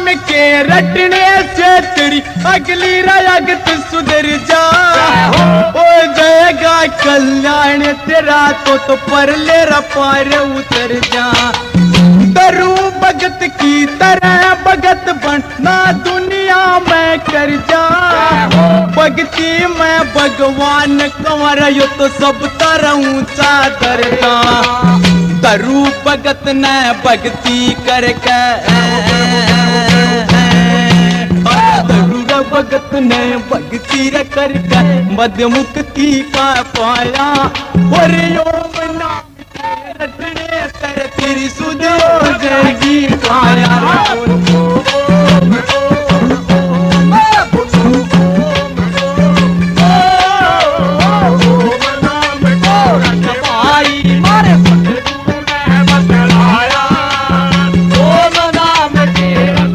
नाम के रटने से तेरी अगली रगत सुधर जा। हो जाएगा कल्याण तेरा तो परले पार उतर जा। दरू भगत की तरह भगत बनना दुनिया में कर जा। भक्ति में भगवान कंवर यो तो सब तरह ऊंचा दर्जा। दरू भगत ने भक्ति करके भगत ने भक्ति करके मध्य मुक्ति का पाया। और ओम नाम रटने कर तेरी सुध हो जाएगी काया।